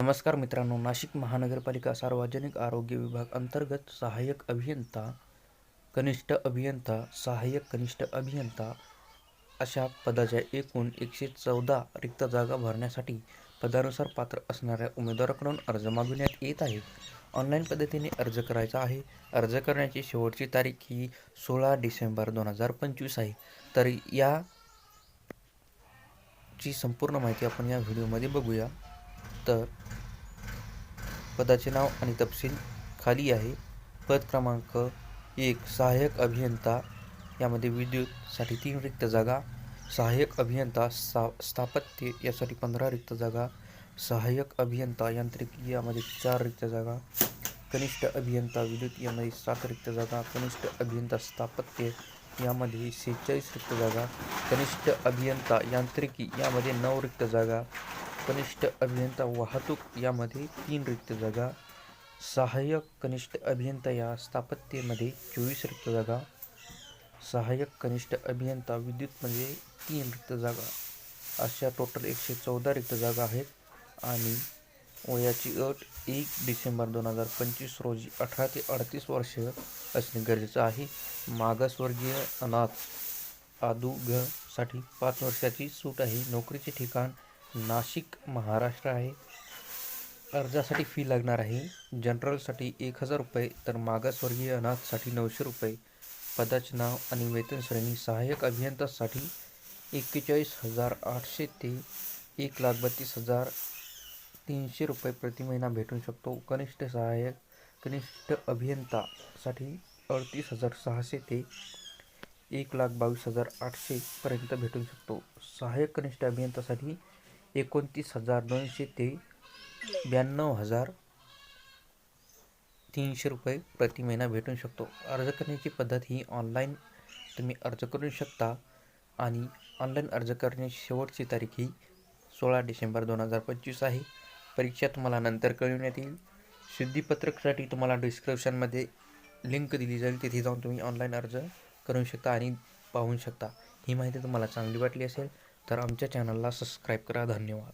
नमस्कार मित्रांनो, नाशिक महानगरपालिका सार्वजनिक आरोग्य विभाग अंतर्गत सहाय्यक अभियंता, कनिष्ठ अभियंता, सहाय्यक कनिष्ठ अभियंता अशा पदाच्या एकूण 114 रिक्त जागा भरण्यासाठी पदानुसार पात्र असणाऱ्या उमेदवाराकडून अर्ज मागविण्यात येत आहेत. ऑनलाईन पद्धतीने अर्ज करायचा आहे. अर्ज करण्याची शेवटची तारीख ही 16 डिसेंबर 2025 आहे. तर याची संपूर्ण माहिती आपण या व्हिडिओमध्ये बघूया. तर पदाचे नाव आणि तपशील खाली आहे. पद क्रमांक 1 सहाय्यक अभियंता, यामध्ये विद्युतसाठी 3 रिक्त जागा, सहाय्यक अभियंता स्थापत्य यासाठी 15 रिक्त जागा, सहाय्यक अभियंता यांत्रिकी यामध्ये 4 रिक्त जागा, कनिष्ठ अभियंता विद्युत यामध्ये 7 रिक्त जागा, कनिष्ठ अभियंता स्थापत्य यामध्ये 46 रिक्त जागा, कनिष्ठ अभियंता यांत्रिकी यामध्ये 9 रिक्त जागा, कनिष्ठ अभियंता वाहतूक यामध्ये 3 रिक्त जागा, सहाय्यक कनिष्ठ अभियंता या स्थापत्यमध्ये 24 रिक्त जागा, सहाय्यक कनिष्ठ अभियंता विद्युतमध्ये 3 रिक्त जागा, अशा टोटल 114 रिक्त जागा आहेत. आणि वयाची अट 1 डिसेंबर 2025 रोजी 18 ते 38 वर्ष असणे गरजेचं आहे. मागासवर्गीय अनाथ अदुगसाठी 5 वर्षाची सूट आहे. नोकरीचे ठिकाण नाशिक महाराष्ट्र आहे. अर्जासाठी फी लागणार आहे. जनरलसाठी 1000 रुपये, तर मागासवर्गीय अनाथसाठी 900 रुपये. पदाचे नाव आणि वेतन श्रेणी सहाय्यक अभियंतासाठी 41,800 ते 1,32,300 रुपये प्रति महिना भेटू शकतो. कनिष्ठ अभियंतासाठी 38,600 ते 1,22,800 पर्यंत भेटू शकतो. सहाय्यक कनिष्ठ अभियंतासाठी 29,200 ते 92,300 रुपये प्रति महिना भेटू शकतो. अर्ज करण्याची पद्धत ही ऑनलाईन तुम्ही अर्ज करू शकता. आणि ऑनलाईन अर्ज करण्याची शेवटची तारीख ही 16 डिसेंबर 2025 आहे. परीक्षा तुम्हाला नंतर कळविण्यात येईल. शुद्धीपत्रकसाठी तुम्हाला डिस्क्रिप्शनमध्ये लिंक दिली जाईल, तिथे जाऊन तुम्ही ऑनलाईन अर्ज करू शकता आणि पाहू शकता. ही माहिती तुम्हाला चांगली वाटली असेल तर आमच्या चॅनलला सबस्क्राईब करा. धन्यवाद.